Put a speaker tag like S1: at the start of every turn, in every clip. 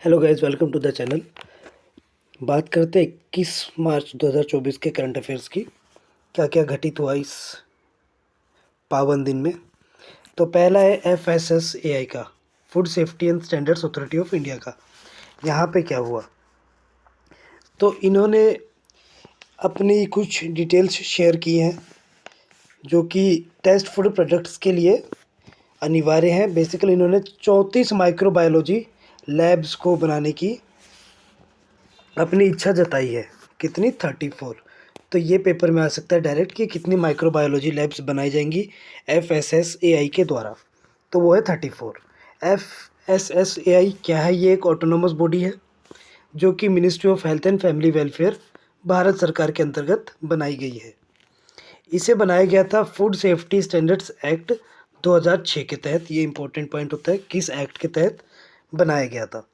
S1: Hello guys, welcome to the channel. बात करते हैं 21 मार्च 2024 के करंट अफेयर्स की। क्या क्या घटित हुआ इस पावन दिन में। तो पहला है FSSAI का, food safety and standards authority of India का। यहाँ पे क्या हुआ, तो इन्होंने अपनी कुछ डिटेल्स शेयर की हैं जो कि टेस्ट फूड प्रोडक्ट्स के लिए अनिवार्य हैं। बेसिकली इन्होंने 34 माइक्रोबायोलॉजी लैब्स को बनाने की अपनी इच्छा जताई है। कितनी? 34। तो ये पेपर में आ सकता है डायरेक्ट कि कितनी माइक्रोबायोलॉजी लैब्स बनाई जाएंगी FSSAI के द्वारा। तो वो है 34। FSSAI क्या है? ये एक ऑटोनोमस बॉडी है जो कि ministry of health and family welfare Bharat सरकार के अंतर्गत बनाई गई है। इसे बनाया गया था फूड सेफ्टी स्टैंडर्ड्स एक्ट 2006 के तहत। ये इंपॉर्टेंट पॉइंट होता है, किस एक्ट के तहत बनाया गया था।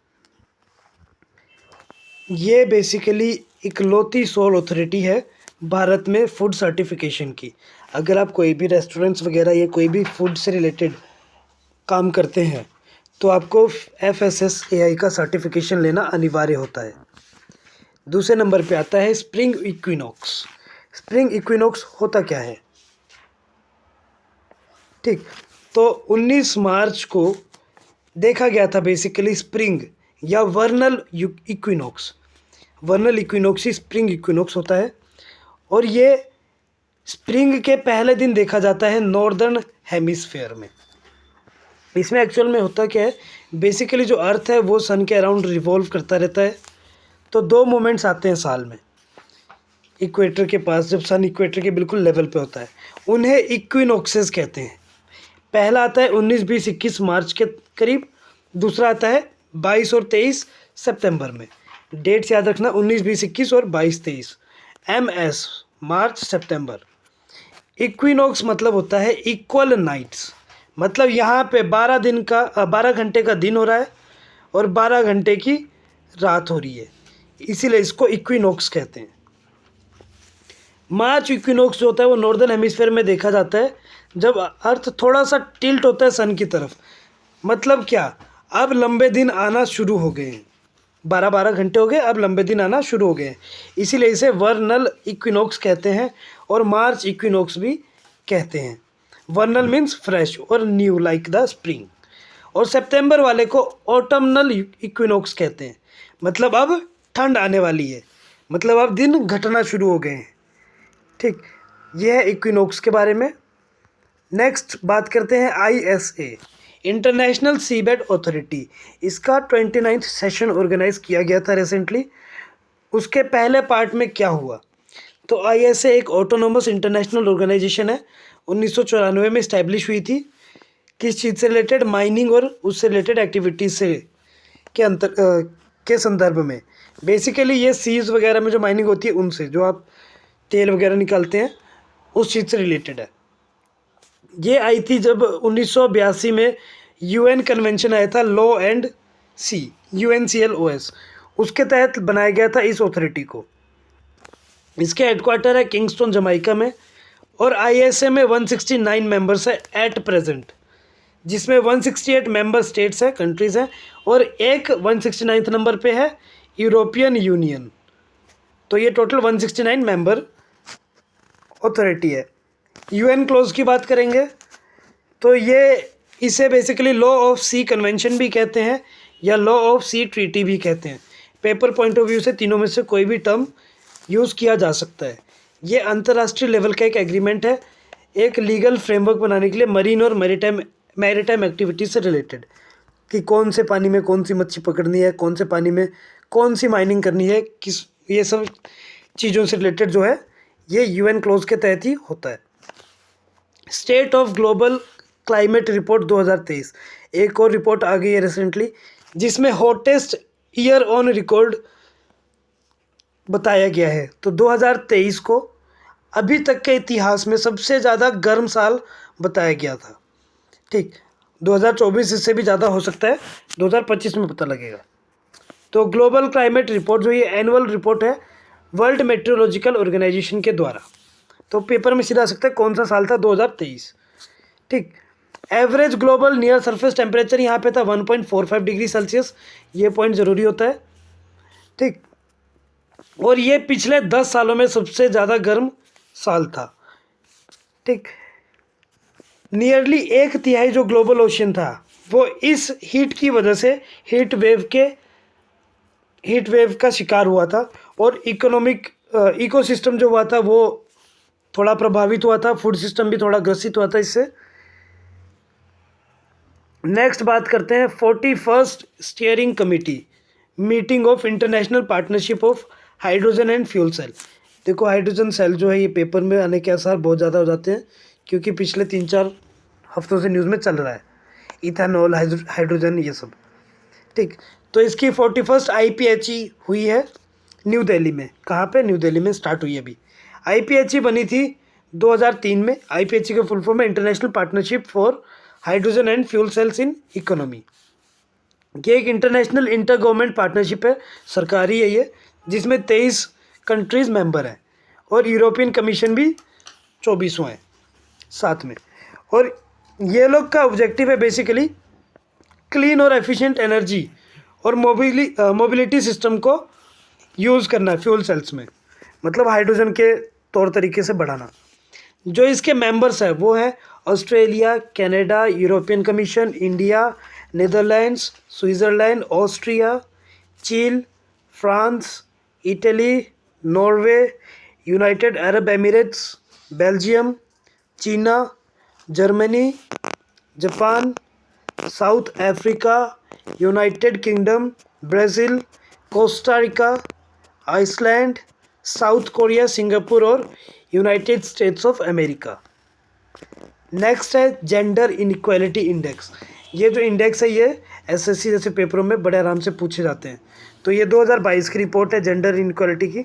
S1: ये बेसिकली इकलौती सोल अथॉरिटी है भारत में फूड सर्टिफिकेशन की। अगर आप कोई भी रेस्टोरेंट्स वगैरह या कोई भी फूड से रिलेटेड काम करते हैं तो आपको FSSAI का सर्टिफिकेशन लेना अनिवार्य होता है। दूसरे नंबर पे आता है स्प्रिंग इक्विनॉक्स। स्प्रिंग इक्विनॉक्स होता क्या है? ठीक, तो 19 मार्च को देखा गया था बेसिकली स्प्रिंग या वर्नल इक्विनॉक्स। वर्नल इक्विनॉक्स ही स्प्रिंग इक्विनॉक्स होता है और ये स्प्रिंग के पहले दिन देखा जाता है नॉर्दर्न हेमिस्फेयर में। इसमें एक्चुअल में होता क्या है, बेसिकली जो अर्थ है वो सन के अराउंड रिवॉल्व करता रहता है। तो दो मोमेंट्स आते हैं साल में इक्वेटर के पास, जब सन इक्वेटर के बिल्कुल लेवल पे होता है, उन्हें इक्विनॉक्सेस कहते हैं। पहला आता है 19-20-21 मार्च के करीब, दूसरा आता है 22 और 23 सितंबर में। डेट्स याद रखना, 19-20-21 और 22-23। MS मार्च सितंबर। इक्विनॉक्स मतलब होता है इक्वल नाइट्स, मतलब यहाँ पे 12 घंटे का दिन हो रहा है और 12 घंटे की रात हो रही है, इसीलिए इसको इक्विनॉक्स कहते हैं। मार्च इक्विनॉक्स जो होता है वो नॉर्दर्न हेमिस्फेयर में देखा जाता है जब अर्थ थोड़ा सा टिल्ट होता है सन की तरफ। मतलब क्या, अब लंबे दिन आना शुरू हो गए हैं, 12-12 घंटे हो गए, अब लंबे दिन आना शुरू हो गए हैं, इसीलिए इसे वर्नल इक्विनॉक्स कहते हैं और मार्च इक्विनॉक्स भी कहते हैं। वर्नल मीन्स फ्रेश और न्यू लाइक द स्प्रिंग, और सितंबर वाले को ऑटमनल इक्विनॉक्स कहते हैं। मतलब अब ठंड आने वाली है, मतलब अब दिन घटना शुरू हो गए हैं। ठीक, यह है इक्विनॉक्स के बारे में। नेक्स्ट बात करते हैं ISA, इंटरनेशनल सीबेड अथॉरिटी। इसका 29th सेशन ऑर्गेनाइज किया गया था रिसेंटली। उसके पहले पार्ट में क्या हुआ, तो ISA एक ऑटोनोमस इंटरनेशनल ऑर्गेनाइजेशन है, 1994 में इस्टेब्लिश हुई थी। किस चीज़ से रिलेटेड? माइनिंग और उससे रिलेटेड एक्टिविटीज़ से के संदर्भ में। बेसिकली ये सीज वगैरह में जो माइनिंग होती है उनसे, जो आप तेल वगैरह निकालते हैं, उस चीज़ से रिलेटेड है। ये आई थी जब 1982 में UN कन्वेंशन आया था, लॉ एंड सी, UNCLOS, उसके तहत बनाया गया था इस अथॉरिटी को। इसके हेडक्वार्टर है किंगस्टन जमाइका में और ISA में 169 मेंबर्स है एट प्रेजेंट, जिसमें 168 मेंबर स्टेट्स हैं, कंट्रीज़ हैं, और एक 169th नंबर पे है यूरोपियन यूनियन। तो ये टोटल 169 मेंबर अथॉरिटी है। UN क्लोज की बात करेंगे तो ये इसे basically law of sea convention भी कहते हैं या लॉ ऑफ सी ट्रीटी भी कहते हैं। पेपर पॉइंट ऑफ व्यू से तीनों में से कोई भी टर्म यूज़ किया जा सकता है। ये अंतर्राष्ट्रीय लेवल का एक एग्रीमेंट है, एक लीगल फ्रेमवर्क बनाने के लिए मरीन और मैरीटाइम एक्टिविटीज से रिलेटेड, कि कौन से पानी में कौन सी मच्छी पकड़नी है, कौन से पानी में कौन सी माइनिंग करनी है, किस, ये सब चीज़ों से रिलेटेड जो है ये UN क्लोज के तहत ही होता है। State of global climate report 2023, एक और रिपोर्ट आ गई है रिसेंटली, जिसमें हॉटेस्ट ईयर ऑन रिकॉर्ड बताया गया है। तो 2023 को अभी तक के इतिहास में सबसे ज़्यादा गर्म साल बताया गया था। ठीक, 2024 इससे भी ज़्यादा हो सकता है, 2025 में पता लगेगा। तो ग्लोबल क्लाइमेट रिपोर्ट जो ये एनुअल रिपोर्ट है वर्ल्ड मेट्रोलॉजिकल ऑर्गेनाइजेशन के द्वारा, तो पेपर में सीधा आ सकता है कौन सा साल था, 2023। ठीक, average global near surface temperature यहाँ पे था 1.45 डिग्री सेल्सियस, ये पॉइंट ज़रूरी होता है, ठीक। और ये पिछले 10 सालों में सबसे ज़्यादा गर्म साल था, ठीक। नियरली 1/3 जो ग्लोबल ओशन था वो इस हीट की वजह से हीट वेव का शिकार हुआ था, और इकोसिस्टम जो हुआ था वो थोड़ा प्रभावित हुआ था, फूड सिस्टम भी थोड़ा ग्रसित हुआ था इससे। नेक्स्ट बात करते हैं 41st steering committee meeting of international partnership of hydrogen and fuel cell. देखो हाइड्रोजन सेल जो है ये पेपर में आने के आसार बहुत ज़्यादा हो जाते हैं, क्योंकि पिछले 3-4 हफ्तों से न्यूज़ में चल रहा है इथेनॉल, हाइड्रोजन, ये सब, ठीक। तो इसकी 41st IPHE हुई है न्यू दिल्ली में। कहाँ पे? न्यू दिल्ली में स्टार्ट हुई है अभी। IPHE बनी थी 2003 में। IPHE के फुल फॉर्म है international partnership for hydrogen and fuel cells in economy. ये एक इंटरनेशनल इंटर गवर्नमेंट पार्टनरशिप है, सरकारी है ये, जिसमें 23 कंट्रीज़ मेंबर हैं, और यूरोपियन कमीशन भी 24वां है साथ में। और ये लोग का ऑब्जेक्टिव है बेसिकली क्लीन और एफिशिएंट एनर्जी और मोबिलिटी सिस्टम को यूज़ करना है फ्यूल सेल्स में, मतलब हाइड्रोजन के तौर तरीके से बढ़ाना। जो इसके मेंबर्स हैं वो हैं Australia, Canada, European Commission, India, Netherlands, Switzerland, Austria, चीन, France, Italy, Norway, United Arab Emirates, Belgium, China, Germany, Japan, South Africa, United Kingdom, Brazil, Costa Rica, Iceland, South Korea, Singapore और United States of America. Next है gender inequality index. ये जो index है ये SSC जैसे पेपरों में बड़े आराम से पूछे जाते हैं। तो ये 2022 की रिपोर्ट है जेंडर इनइक्वालिटी की।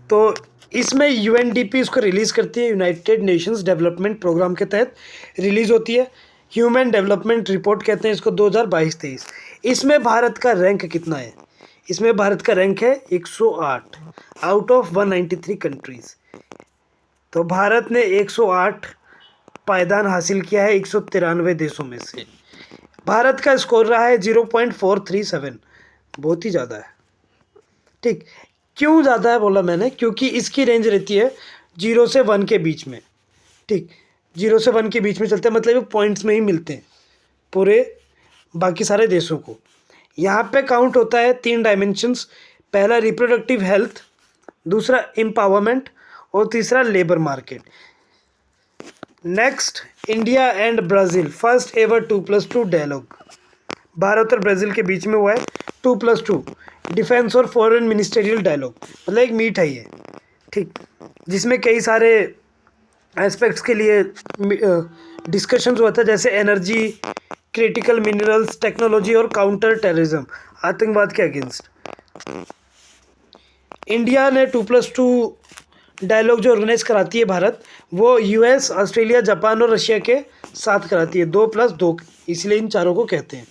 S1: तो इसमें UNDP इसको रिलीज़ करती है, यूनाइटेड नेशंस डेवलपमेंट प्रोग्राम के तहत रिलीज़ होती है। ह्यूमन डेवलपमेंट रिपोर्ट कहते हैं इसको 2022-23। इसमें भारत का रैंक कितना है? इसमें भारत का रैंक है 108 आउट ऑफ 193 कंट्रीज़। तो भारत ने 108 पायदान हासिल किया है 193 देशों में से। भारत का स्कोर रहा है 0.437, बहुत ही ज़्यादा है, ठीक। क्यों ज़्यादा है बोला मैंने? क्योंकि इसकी रेंज रहती है 0 से 1 के बीच में, ठीक। 0 से 1 के बीच में चलते हैं, मतलब पॉइंट्स में ही मिलते हैं पूरे बाकी सारे देशों को। यहाँ पे काउंट होता है 3 डायमेंशंस। पहला रिप्रोडक्टिव हेल्थ, दूसरा एम्पावरमेंट और तीसरा labour market. Next India and Brazil first ever 2+2 dialogue Bharat और ब्राज़ील के बीच में हुआ है 2+2 डिफेंस और फॉरेन मिनिस्टेरियल डायलॉग, मतलब एक मीट है ये, ठीक, जिसमें कई सारे एस्पेक्ट्स के लिए डिस्कशन हुआ था, जैसे एनर्जी, क्रिटिकल मिनरल्स, टेक्नोलॉजी और काउंटर टेररिज्म, आतंकवाद के अगेंस्ट। इंडिया ने 2+2 डायलॉग जो ऑर्गेनाइज कराती है भारत, वो US, ऑस्ट्रेलिया, जापान और रशिया के साथ कराती है, 2+2, इसलिए इन चारों को कहते हैं,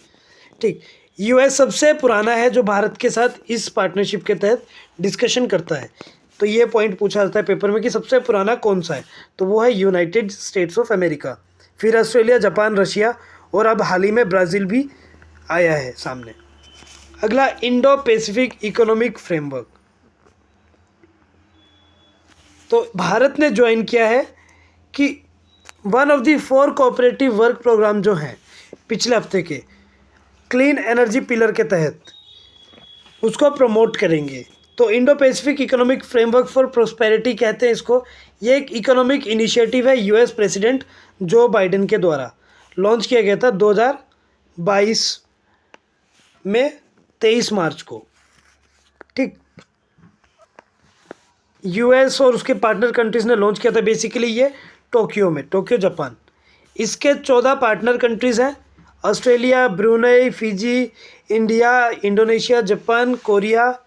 S1: ठीक। US सबसे पुराना है जो भारत के साथ इस पार्टनरशिप के तहत डिस्कशन करता है। तो ये पॉइंट पूछा जाता है पेपर में कि सबसे पुराना कौन सा है, तो वो है यूनाइटेड स्टेट्स ऑफ अमेरिका, फिर ऑस्ट्रेलिया, जापान, रशिया, और अब हाल ही में ब्राज़ील भी आया है सामने। अगला इंडो पैसिफिक इकोनॉमिक फ्रेमवर्क। तो भारत ने ज्वाइन किया है कि one of the 4 cooperative work programme जो हैं पिछले हफ्ते के क्लीन एनर्जी पिलर के तहत उसको प्रमोट करेंगे। तो Indo Pacific economic framework for prosperity कहते हैं इसको। ये एक इकोनॉमिक इनिशिएटिव है US प्रेसिडेंट जो बाइडेन के द्वारा लॉन्च किया गया था 2022 में 23 मार्च को, ठीक। US और उसके पार्टनर कंट्रीज़ ने लॉन्च किया था बेसिकली ये टोक्यो जापान। इसके 14 पार्टनर कंट्रीज़ हैं, Australia, Brunei, Fiji, India, Indonesia, Japan, Korea,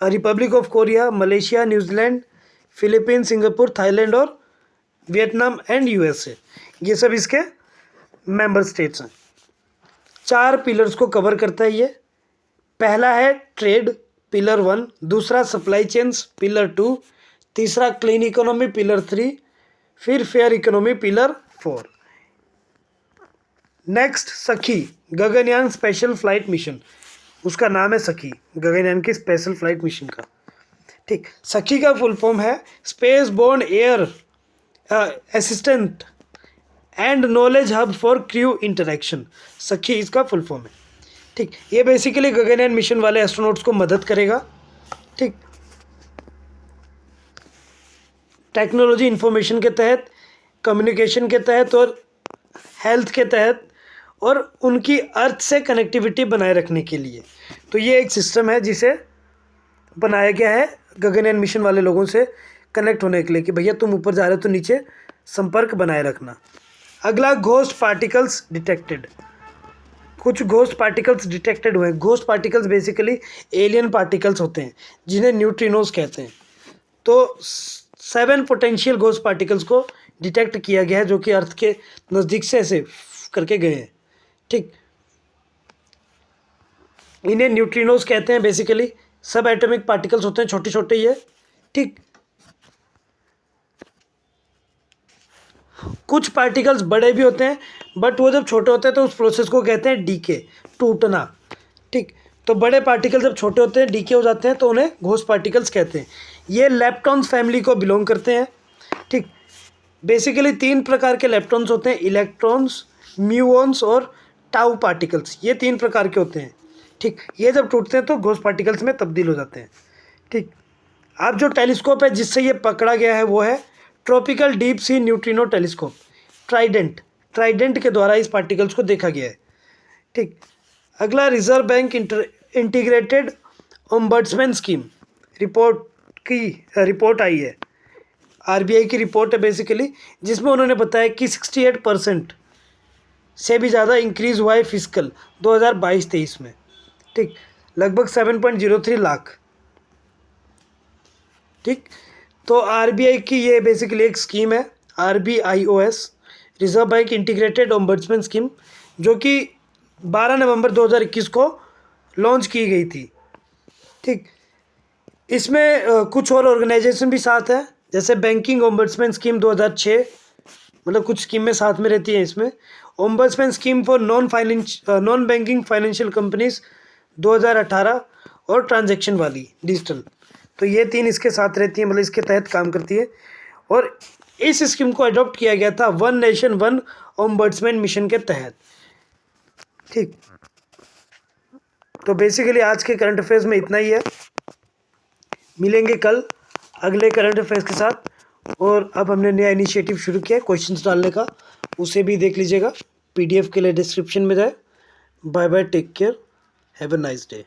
S1: Republic of Korea, Malaysia, New Zealand, Philippines, Singapore, Thailand और वियतनाम एंड USA। ये सब इसके मेंबर स्टेट्स हैं। 4 पिलर्स को कवर करता है ये। पहला है ट्रेड, पिलर 1, दूसरा सप्लाई चेन्स, पिलर 2, तीसरा क्लीन इकोनॉमी, पिलर 3, फिर फेयर इकोनॉमी, पिलर 4। नेक्स्ट सखी, गगनयान स्पेशल फ्लाइट मिशन, उसका नाम है सखी, गगनयान की स्पेशल फ्लाइट मिशन का। ठीक, सखी का फुल फॉर्म है space borne air assistant and knowledge hub for crew interaction. Sakhi इसका फुल फॉर्म है। ठीक, ये बेसिकली गगनयान मिशन वाले एस्ट्रोनॉट्स को मदद करेगा। ठीक, टेक्नोलॉजी इंफॉर्मेशन के तहत, कम्युनिकेशन के तहत और हेल्थ के तहत, और उनकी अर्थ से कनेक्टिविटी बनाए रखने के लिए। तो ये एक सिस्टम है जिसे बनाया गया है गगनयान मिशन वाले लोगों से कनेक्ट होने के लिए कि भैया तुम ऊपर जा रहे हो तो नीचे संपर्क बनाए रखना। अगला, घोस्ट पार्टिकल्स डिटेक्टेड। कुछ घोस्ट पार्टिकल्स डिटेक्टेड हुए हैं। Ghost particles basically alien particles होते हैं जिन्हें न्यूट्रिनोज कहते हैं। तो 7 पोटेंशियल घोस्ट पार्टिकल्स को डिटेक्ट किया गया है जो कि अर्थ के नज़दीक से ऐसे करके गए हैं। ठीक, इन्हें न्यूट्रिनोज कहते हैं। बेसिकली सब एटॉमिक पार्टिकल्स होते हैं, छोटे छोटे ये। ठीक, कुछ पार्टिकल्स बड़े भी होते हैं, बट वो जब छोटे होते हैं तो उस प्रोसेस को कहते हैं डीके, टूटना। ठीक, तो बड़े पार्टिकल जब छोटे होते हैं, डीके हो जाते हैं, तो उन्हें घोस्ट पार्टिकल्स कहते हैं। ये लेप्टॉन्स फैमिली को बिलोंग करते हैं। ठीक, बेसिकली 3 प्रकार के लेप्टॉन्स होते हैं, इलेक्ट्रॉन्स, म्यूऑन्स और टाउ पार्टिकल्स। ये 3 प्रकार के होते हैं। ठीक, ये जब टूटते हैं तो घोस्ट पार्टिकल्स में तब्दील हो जाते हैं। ठीक, अब जो टेलीस्कोप है जिससे ये पकड़ा गया है वो है tropical deep sea neutrino telescope, Trident के द्वारा इस पार्टिकल्स को देखा गया है। ठीक, अगला, reserve bank integrated ombudsman scheme report आई है। आरबीआई की रिपोर्ट है बेसिकली, जिसमें उन्होंने बताया कि 68% से भी ज़्यादा इंक्रीज़ हुआ है फिजिकल 2022-23 में। ठीक, लगभग 7.03 लाख। ठीक, तो आरबीआई की ये बेसिकली एक स्कीम है, RBIOS, reserve bank integrated ombudsman scheme, जो कि 12 नवंबर 2021 को लॉन्च की गई थी। ठीक, इसमें कुछ और ऑर्गेनाइजेशन भी साथ हैं, जैसे बैंकिंग ओम्बड्समैन स्कीम 2006, मतलब कुछ स्कीम में साथ में रहती है इसमें। Ombudsman scheme for non banking financial companies 2018, और ट्रांजैक्शन वाली डिजिटल। तो ये 3 इसके साथ रहती है, मतलब इसके तहत काम करती है। और इस स्कीम को अडॉप्ट किया गया था one nation one ombudsman mission के तहत। ठीक, तो बेसिकली आज के करंट अफेयर्स में इतना ही है। मिलेंगे कल अगले करंट अफेयर्स के साथ। और अब हमने नया इनिशिएटिव शुरू किया है क्वेश्चंस डालने का, उसे भी देख लीजिएगा। PDF के लिए डिस्क्रिप्शन में जाए। Bye bye, take care, have a nice day.